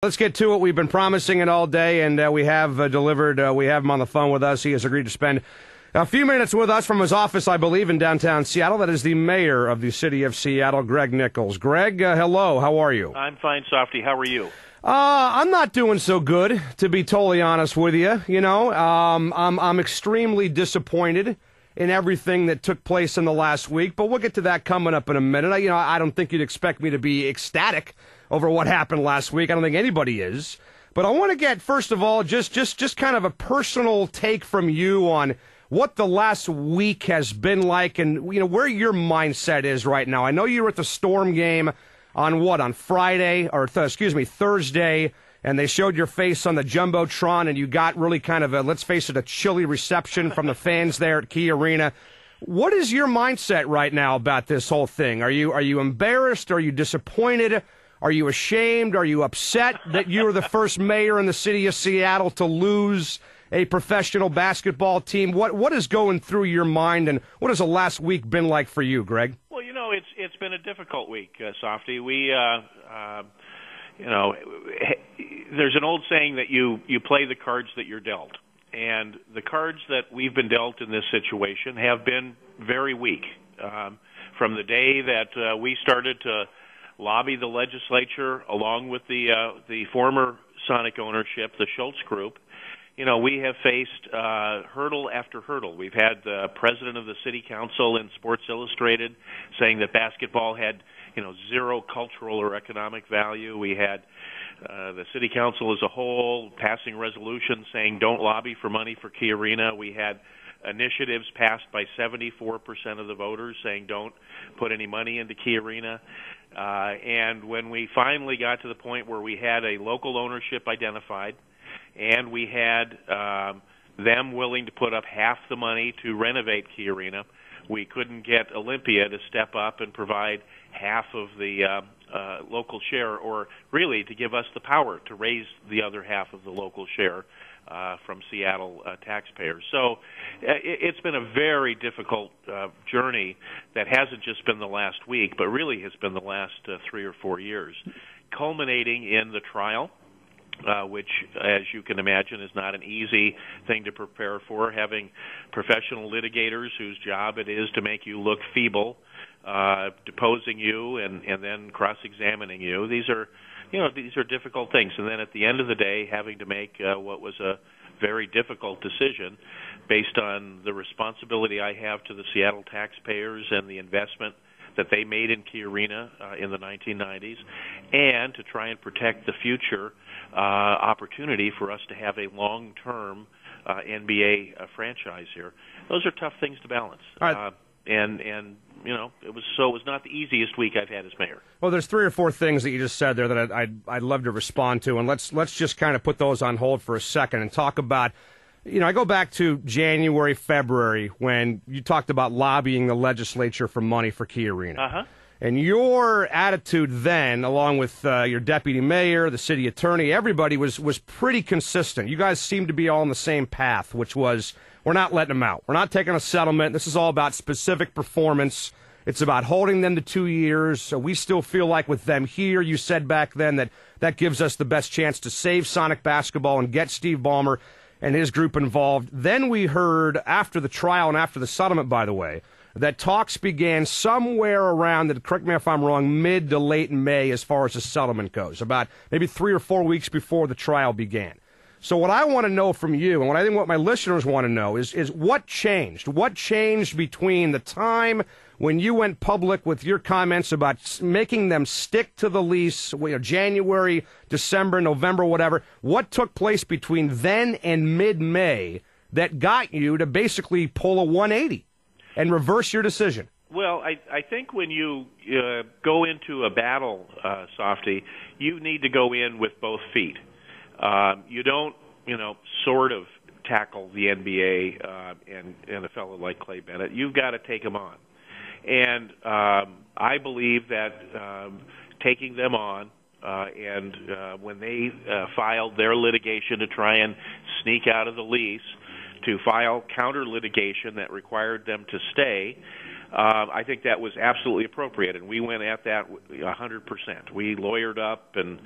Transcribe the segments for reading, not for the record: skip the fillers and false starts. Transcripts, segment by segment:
Let's get to it. We've been promising it all day, and we have delivered. We have him on the phone with us. He has agreed to spend a few minutes with us from his office, I believe, in downtown Seattle. That is the mayor of the city of Seattle, Greg Nichols. Greg, hello. How are you? I'm fine, Softy. How are you? I'm not doing so good, to be totally honest with you. You know, I'm extremely disappointed in everything that took place in the last week, but we'll get to that coming up in a minute. I don't think you'd expect me to be ecstatic over what happened last week. I don't think anybody is. But I want to get, first of all, just kind of a personal take from you on what the last week has been like and, where your mindset is right now. I know you were at the Storm game on Friday, or Thursday, and they showed your face on the Jumbotron, and you got really kind of let's face it, a chilly reception from the fans there at Key Arena. What is your mindset right now about this whole thing? Are you embarrassed? Are you disappointed? Are you ashamed? Are you upset that you were the first mayor in the city of Seattle to lose a professional basketball team? What is going through your mind, and what has the last week been like for you, Greg? Well, it's been a difficult week, Softy. We, there's an old saying that you play the cards that you're dealt, and the cards that we've been dealt in this situation have been very weak. From the day that we started to lobby the legislature along with the former Sonic ownership, the Schultz group, we have faced hurdle after hurdle. We've had the president of the city council in Sports Illustrated saying that basketball had, zero cultural or economic value. We had the city council as a whole passing resolutions saying don't lobby for money for Key Arena. We had initiatives passed by 74% of the voters saying don't put any money into Key Arena. And when we finally got to the point where we had a local ownership identified and we had them willing to put up half the money to renovate Key Arena, we couldn't get Olympia to step up and provide half of the local share, or really to give us the power to raise the other half of the local share from Seattle taxpayers. So it's been a very difficult journey that hasn't just been the last week, but really has been the last 3 or 4 years, culminating in the trial, which, as you can imagine, is not an easy thing to prepare for, having professional litigators whose job it is to make you look feeble, deposing you and then cross-examining you. These are difficult things. And then at the end of the day, having to make what was a very difficult decision based on the responsibility I have to the Seattle taxpayers and the investment that they made in Key Arena in the 1990s, and to try and protect the future opportunity for us to have a long-term NBA franchise here. Those are tough things to balance. All right. It was not the easiest week I've had as mayor. Well, there's 3 or 4 things that you just said there that I'd love to respond to, and let's just kind of put those on hold for a second and talk about. I go back to January, February when you talked about lobbying the legislature for money for Key Arena. Uh-huh. And your attitude then, along with your deputy mayor, the city attorney, everybody was pretty consistent. You guys seemed to be all on the same path, which was, we're not letting them out. We're not taking a settlement. This is all about specific performance. It's about holding them to 2 years. So we still feel like with them here, you said back then that gives us the best chance to save Sonic basketball and get Steve Ballmer and his group involved. Then we heard, after the trial and after the settlement, by the way, that talks began somewhere around, correct me if I'm wrong, mid to late May as far as the settlement goes, about maybe 3 or 4 weeks before the trial began. So what I want to know from you, and what my listeners want to know, is what changed? What changed between the time when you went public with your comments about making them stick to the lease, January, December, November, whatever, what took place between then and mid-May that got you to basically pull a 180 and reverse your decision? Well, I think when you go into a battle, Softy, you need to go in with both feet. You don't, sort of tackle the NBA and a fellow like Clay Bennett. You've got to take them on. And I believe that taking them on, and when they filed their litigation to try and sneak out of the lease, to file counter litigation that required them to stay, I think that was absolutely appropriate, and we went at that 100%. We lawyered up, and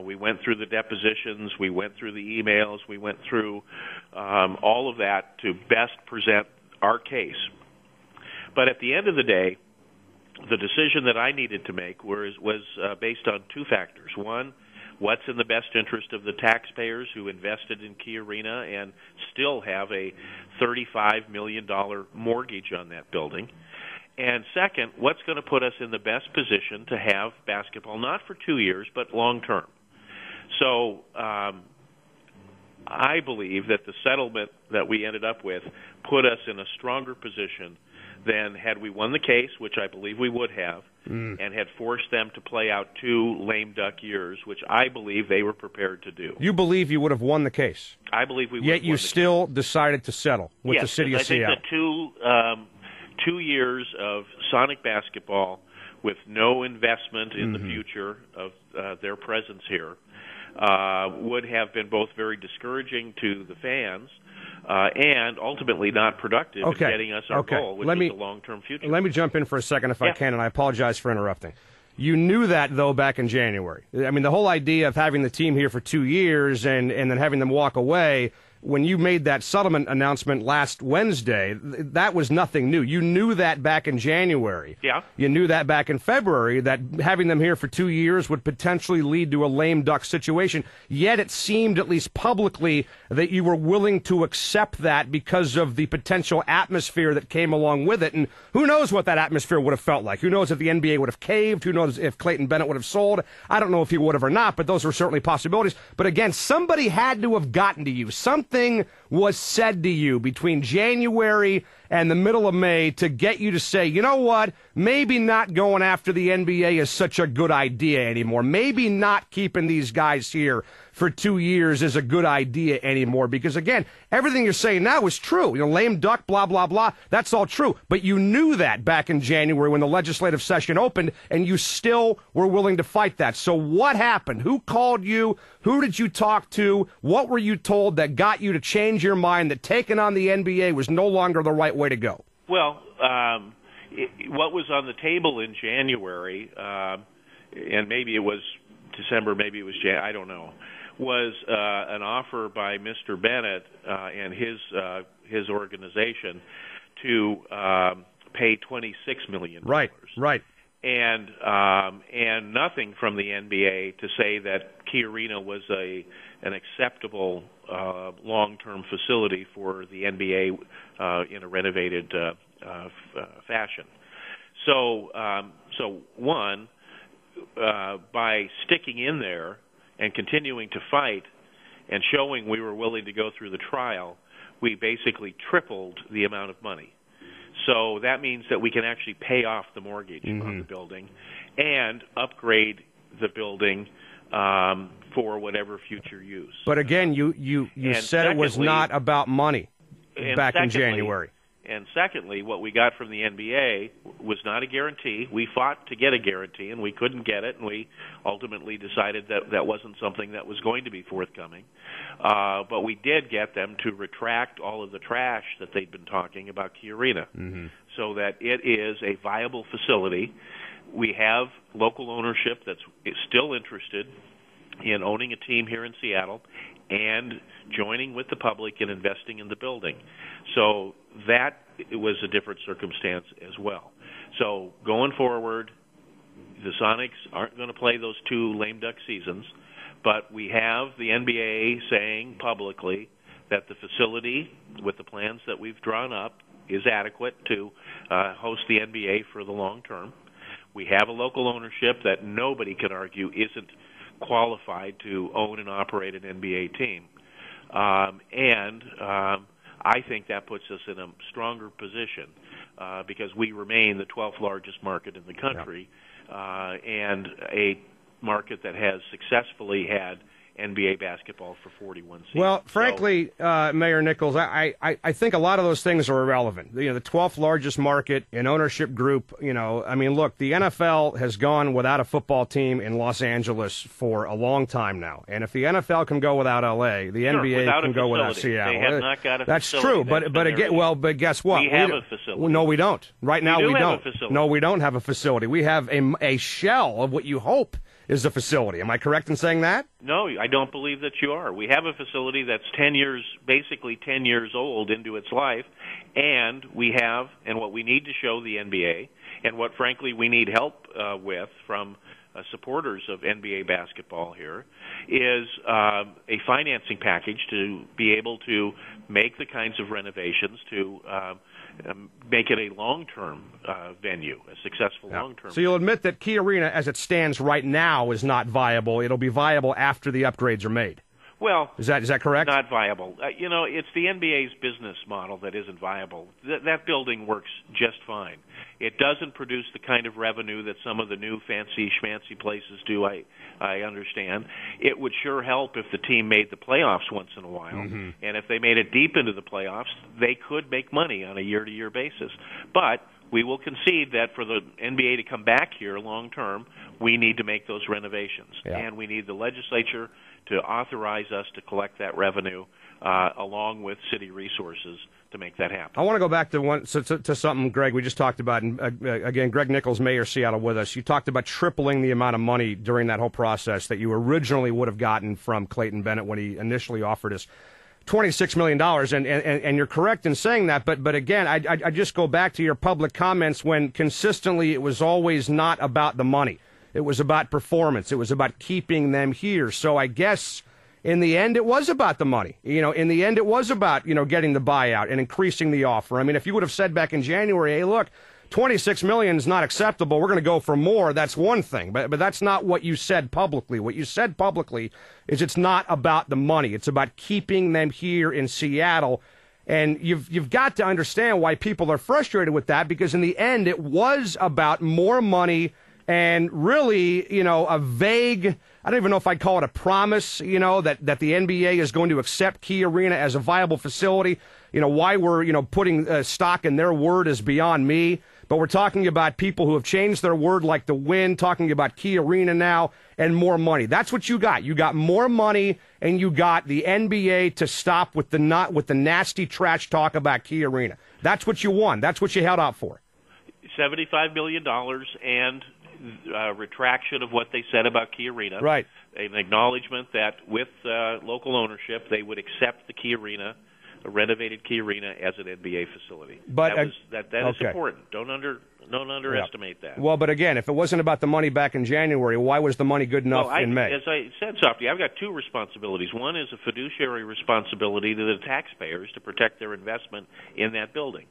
we went through the depositions, we went through the emails, we went through all of that to best present our case. But at the end of the day, the decision that I needed to make was based on two factors. One, what's in the best interest of the taxpayers who invested in Key Arena and still have a $35 million mortgage on that building. And second, what's going to put us in the best position to have basketball, not for 2 years, but long term. So I believe that the settlement that we ended up with put us in a stronger position than had we won the case, which I believe we would have, and had forced them to play out 2 lame duck years, which I believe they were prepared to do. You believe you would have won the case? I believe we would Yet you still decided to settle with the city of Seattle. I think that 2 years of Sonic basketball with no investment in the future of their presence here would have been both very discouraging to the fans and ultimately not productive in getting us our goal, which is the long-term future. Let me jump in for a second if I can, and I apologize for interrupting. You knew that, though, back in January. I mean, the whole idea of having the team here for 2 years and then having them walk away, when you made that settlement announcement last Wednesday, that was nothing new. You knew that back in January. Yeah. You knew that back in February, that having them here for 2 years would potentially lead to a lame duck situation. Yet it seemed, at least publicly, that you were willing to accept that because of the potential atmosphere that came along with it. And who knows what that atmosphere would have felt like? Who knows if the NBA would have caved? Who knows if Clayton Bennett would have sold? I don't know if he would have or not, but those were certainly possibilities. But again, somebody had to have gotten to you. Something was said to you between January and the middle of May to get you to say, you know what, maybe not going after the NBA is such a good idea anymore. Maybe not keeping these guys here for 2 years is a good idea anymore. Because, again, everything you're saying now is true. Lame duck, blah, blah, blah. That's all true. But you knew that back in January when the legislative session opened, and you still were willing to fight that. So what happened? Who called you? Who did you talk to? What were you told that got you to change your mind that taking on the NBA was no longer the right way to go? Well, what was on the table in January, and maybe it was December, maybe it was I don't know, was an offer by Mr. Bennett and his organization to pay $26 million. Right. And nothing from the NBA to say that Key Arena was an acceptable long-term facility for the NBA in a renovated fashion. So one, by sticking in there and continuing to fight and showing we were willing to go through the trial, we basically tripled the amount of money. So that means that we can actually pay off the mortgage on the building and upgrade the building for whatever future use. But again, you said it was not about money back in January. And secondly, what we got from the NBA was not a guarantee. We fought to get a guarantee, and we couldn't get it, and we ultimately decided that that wasn't something that was going to be forthcoming. But we did get them to retract all of the trash that they'd been talking about Key Arena, so that it is a viable facility. We have local ownership that's still interested in owning a team here in Seattle and joining with the public in investing in the building. So that was a different circumstance as well. So going forward, the Sonics aren't going to play those 2 lame duck seasons, but we have the NBA saying publicly that the facility, with the plans that we've drawn up, is adequate to host the NBA for the long term. We have a local ownership that nobody can argue isn't qualified to own and operate an NBA team. And I think that puts us in a stronger position because we remain the 12th largest market in the country and a market that has successfully had NBA basketball for 41 seasons. Well, frankly, Mayor Nichols, I think a lot of those things are irrelevant. You know, the 12th largest market in ownership group, you know, I mean, look, the NFL has gone without a football team in Los Angeles for a long time now. And if the NFL can go without L.A., the NBA can go without Seattle. They have not got a That's facility. True, but again, but guess what? We have a facility. No, we don't. Right now, we don't. Have a facility. No, we don't have a facility. We have a shell of what you hope is the facility. Am I correct in saying that? No, I don't believe that you are. We have a facility that's 10 years, basically 10 years old into its life, and we have, and what we need to show the NBA, and what frankly we need help with from supporters of NBA basketball here, is a financing package to be able to make the kinds of renovations to make it a long-term venue, a successful long-term. So you'll admit that Key Arena, as it stands right now, is not viable. It'll be viable after the upgrades are made. Well, is that correct? Not viable. You know, it's the NBA's business model that isn't viable. That building works just fine. It doesn't produce the kind of revenue that some of the new fancy schmancy places do, I understand. It would sure help if the team made the playoffs once in a while. Mm-hmm. And if they made it deep into the playoffs, they could make money on a year-to-year basis. But we will concede that for the NBA to come back here long-term, we need to make those renovations. Yeah. And we need the legislature to authorize us to collect that revenue along with city resources to make that happen. I want to go back to something, Greg, we just talked about. And again, Greg Nichols, Mayor Seattle, with us. You talked about tripling the amount of money during that whole process that you originally would have gotten from Clayton Bennett when he initially offered us $26 million. And you're correct in saying that. But again, I just go back to your public comments when consistently it was always not about the money. It was about performance. It was about keeping them here. So I guess in the end, it was about the money. You know, in the end, it was about, getting the buyout and increasing the offer. I mean, if you would have said back in January, hey, look, $26 million is not acceptable. We're going to go for more. That's one thing. But that's not what you said publicly. What you said publicly is it's not about the money. It's about keeping them here in Seattle. And you've got to understand why people are frustrated with that, because in the end, it was about more money and really, a vague, I don't even know if I'd call it a promise, that the NBA is going to accept Key Arena as a viable facility. Why we're, putting stock in their word is beyond me. But we're talking about people who have changed their word like the wind, talking about Key Arena now and more money. That's what you got. You got more money, and you got the NBA to stop with the nasty trash talk about Key Arena. That's what you won. That's what you held out for. $75 million and retraction of what they said about Key Arena. Right. An acknowledgement that with local ownership, they would accept the Key Arena, a renovated Key Arena, as an NBA facility. But that is important. Don't underestimate that. Well, but again, if it wasn't about the money back in January, why was the money good enough in May? As I said, Softy, I've got two responsibilities. One is a fiduciary responsibility to the taxpayers to protect their investment in that building.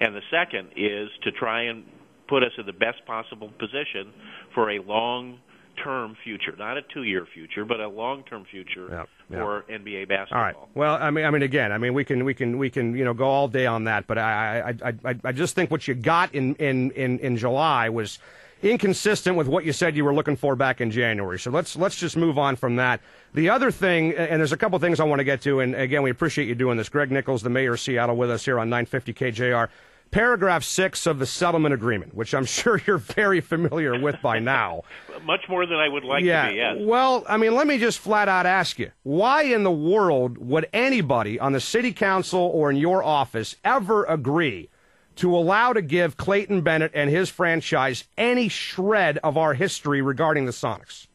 And the second is to try and put us in the best possible position for a long-term future, not a 2-year future, but a long-term future for NBA basketball. All right. Well, we can go all day on that, but I just think what you got in July was inconsistent with what you said you were looking for back in January. So let's just move on from that. The other thing, and there's a couple things I want to get to, and again, we appreciate you doing this. Greg Nichols, the mayor of Seattle, with us here on 950 KJR. Paragraph 6 of the settlement agreement, which I'm sure you're very familiar with by now. Much more than I would like to be, yes. Well, let me just flat out ask you, why in the world would anybody on the city council or in your office ever agree to allow to give Clayton Bennett and his franchise any shred of our history regarding the Sonics?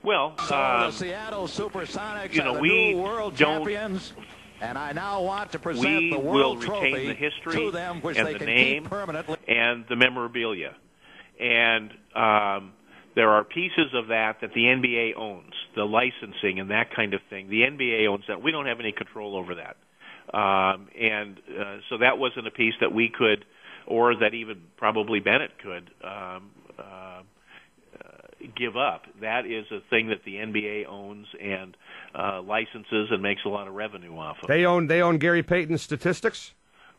Well, the Seattle Supersonics are the new world champions. And I now want to present the world retain the history to them, which and they the can name keep permanently. And the memorabilia. And there are pieces of that the NBA owns, the licensing and that kind of thing. The NBA owns that. We don't have any control over that. So that wasn't a piece that we could, or that even probably Bennett could, give up. That is a thing that the NBA owns and licenses and makes a lot of revenue off of. They own Gary Payton's statistics?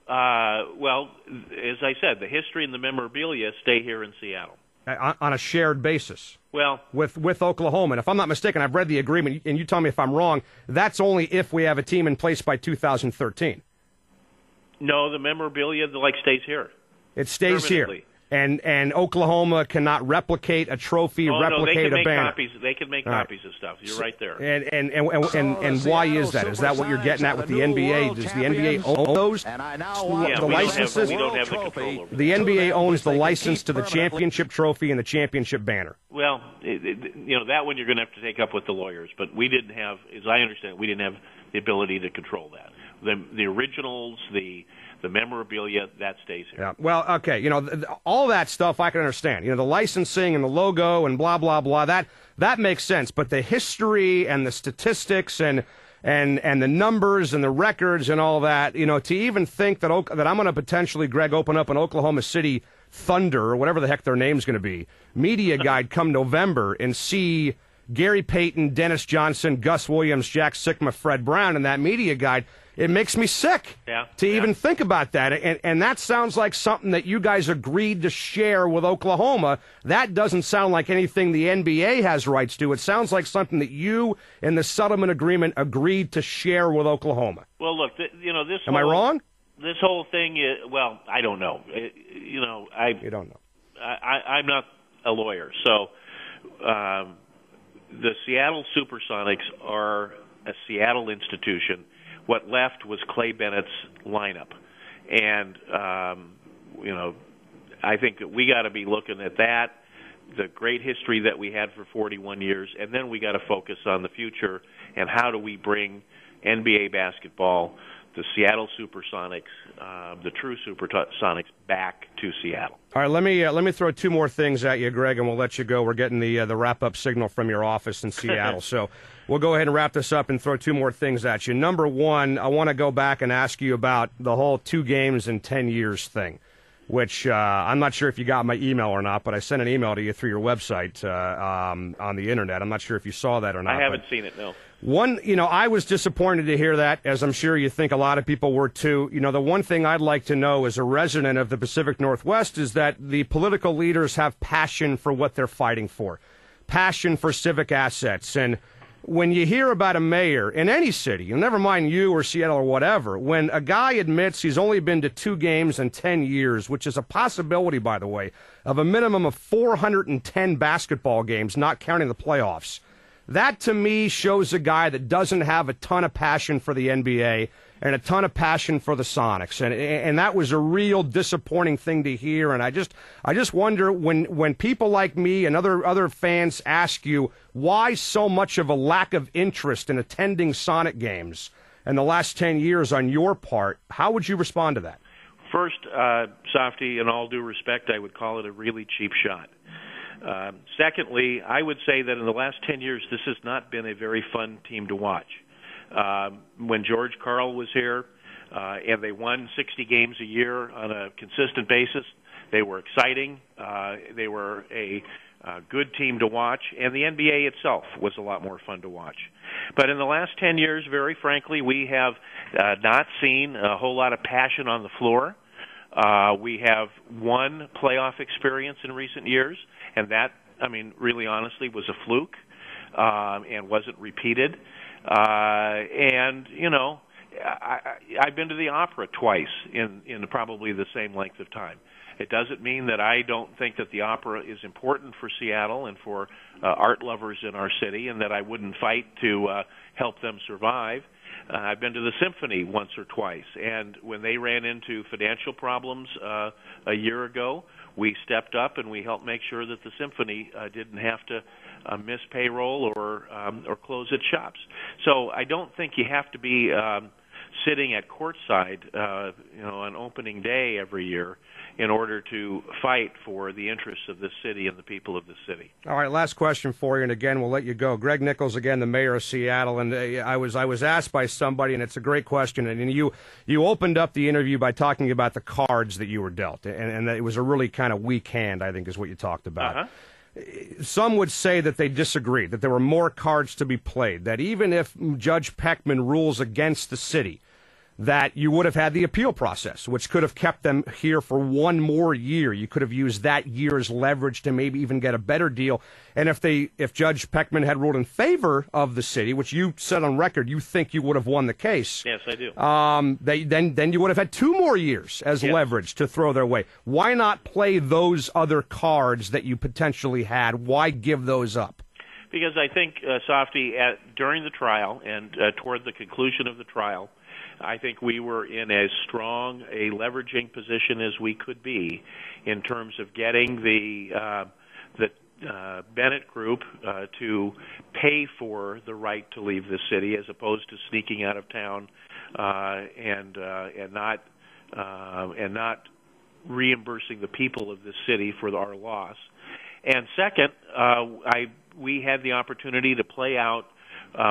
Well, as I said, the history and the memorabilia stay here in Seattle. on a shared basis. Well, with Oklahoma. And if I'm not mistaken, I've read the agreement, and you tell me if I'm wrong, that's only if we have a team in place by 2013. No, the memorabilia, stays here. It stays here. And Oklahoma cannot replicate a trophy, replicate a banner. They can make copies of stuff. You're right there. And why is that? Is that what you're getting at with the NBA? Does the NBA own those? The licenses? We don't have the control over the NBA owns the license to the championship trophy and the championship banner. Well, that one you're going to have to take up with the lawyers. But we didn't have, as I understand it, we didn't have the ability to control that. The originals, the memorabilia, that stays here. Yeah. Well, okay. All that stuff I can understand. The licensing and the logo and blah, blah, blah, that makes sense. But the history and the statistics and the numbers and the records and all that, to even think that I'm going to potentially, Greg, open up an Oklahoma City Thunder or whatever the heck their name's going to be, media guide come November and see Gary Payton, Dennis Johnson, Gus Williams, Jack Sikma, Fred Brown in that media guide, it makes me sick to even think about that. And that sounds like something that you guys agreed to share with Oklahoma. That doesn't sound like anything the NBA has rights to. It sounds like something that you in the settlement agreement agreed to share with Oklahoma. Well, look, this Am I wrong? This whole thing is, I don't know. You don't know. I'm not a lawyer, so the Seattle Supersonics are a Seattle institution. What left was Clay Bennett's lineup. And, I think that we got to be looking at that, the great history that we had for 41 years, and then we got to focus on the future and how do we bring NBA basketball, the Seattle Supersonics, the true Supersonics, back to Seattle. All right, let me throw two more things at you, Greg, and we'll let you go. We're getting the wrap-up signal from your office in Seattle, so we'll go ahead and wrap this up and throw two more things at you. Number one, I want to go back and ask you about the whole 2 games in 10 years thing, which I'm not sure if you got my email or not, but I sent an email to you through your website on the Internet. I'm not sure if you saw that or not. I haven't seen it, no. One, I was disappointed to hear that, as I'm sure you think a lot of people were too. The one thing I'd like to know as a resident of the Pacific Northwest is that the political leaders have passion for what they're fighting for, passion for civic assets. And when you hear about a mayor in any city, and never mind you or Seattle or whatever, when a guy admits he's only been to 2 games in 10 years, which is a possibility, by the way, of a minimum of 410 basketball games, not counting the playoffs, that to me shows a guy that doesn't have a ton of passion for the NBA and a ton of passion for the Sonics. And that was a real disappointing thing to hear. And I just wonder when people like me and other fans ask you why so much of a lack of interest in attending Sonic games in the last 10 years on your part, how would you respond to that? First, Softy, in all due respect, I would call it a really cheap shot. Secondly, I would say that in the last 10 years, this has not been a very fun team to watch. When George Karl was here and they won 60 games a year on a consistent basis, they were exciting. They were a good team to watch, and the NBA itself was a lot more fun to watch. But in the last 10 years, very frankly, we have not seen a whole lot of passion on the floor. We have one playoff experience in recent years, and that, really honestly, was a fluke and wasn't repeated. I've been to the opera twice in probably the same length of time. It doesn't mean that I don't think that the opera is important for Seattle and for art lovers in our city, and that I wouldn't fight to help them survive. I've been to the symphony once or twice, and when they ran into financial problems a year ago, we stepped up and we helped make sure that the symphony didn't have to miss payroll or close its shops. So I don't think you have to be sitting at courtside, on opening day every year in order to fight for the interests of this city and the people of the city. All right, last question for you, and again, we'll let you go. Greg Nichols, again, the mayor of Seattle, and I was asked by somebody, and it's a great question, and you opened up the interview by talking about the cards that you were dealt, and that it was a really kind of weak hand, I think, is what you talked about. Uh-huh. Some would say that they disagreed, that there were more cards to be played, that even if Judge Peckman rules against the city, that you would have had the appeal process, which could have kept them here for one more year. You could have used that year's leverage to maybe even get a better deal. And if Judge Peckman had ruled in favor of the city, which you said on record you think you would have won the case. Yes, I do. Then you would have had 2 more years as leverage to throw their way. Why not play those other cards that you potentially had? Why give those up? Because I think, Softy, during the trial and toward the conclusion of the trial, I think we were in as strong a leveraging position as we could be in terms of getting the Bennett Group to pay for the right to leave the city, as opposed to sneaking out of town and not reimbursing the people of this city for our loss. And second, we had the opportunity to play out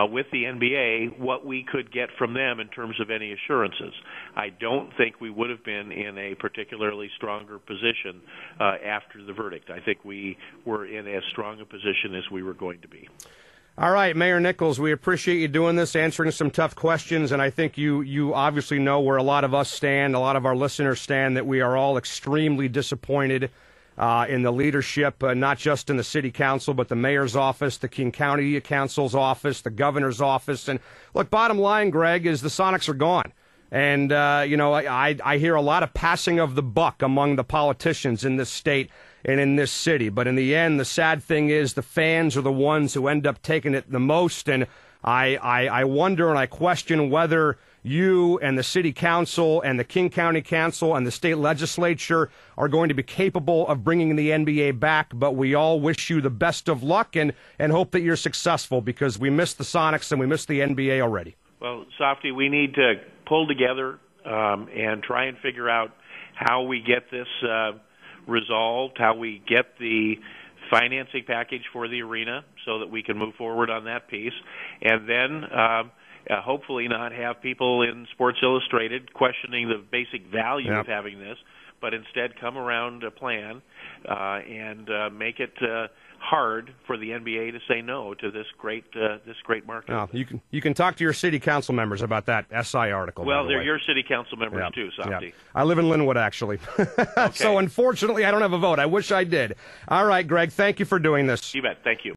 with the NBA what we could get from them in terms of any assurances. I don't think we would have been in a particularly stronger position after the verdict. I think we were in as strong a position as we were going to be. All right, Mayor Nichols, we appreciate you doing this, answering some tough questions, and I think you obviously know where a lot of us stand, a lot of our listeners stand, that we are all extremely disappointed in the leadership, not just in the city council, but the mayor's office, the King County Council's office, the governor's office. And look, bottom line, Greg, is the Sonics are gone. And, I hear a lot of passing of the buck among the politicians in this state and in this city. But in the end, the sad thing is the fans are the ones who end up taking it the most. And I wonder and I question whether you and the city council and the King County Council and the state legislature are going to be capable of bringing the NBA back. But we all wish you the best of luck and hope that you're successful, because we miss the Sonics and we miss the NBA already. Well, Softy, we need to pull together and try and figure out how we get this resolved, how we get the financing package for the arena so that we can move forward on that piece. And then hopefully not have people in Sports Illustrated questioning the basic value of having this, but instead come around a plan and make it hard for the NBA to say no to this great market. Oh, you can talk to your city council members about that SI article. Well, they're your city council members too, Softy. Yeah. I live in Linwood, actually. Okay. So unfortunately, I don't have a vote. I wish I did. All right, Greg, thank you for doing this. You bet. Thank you.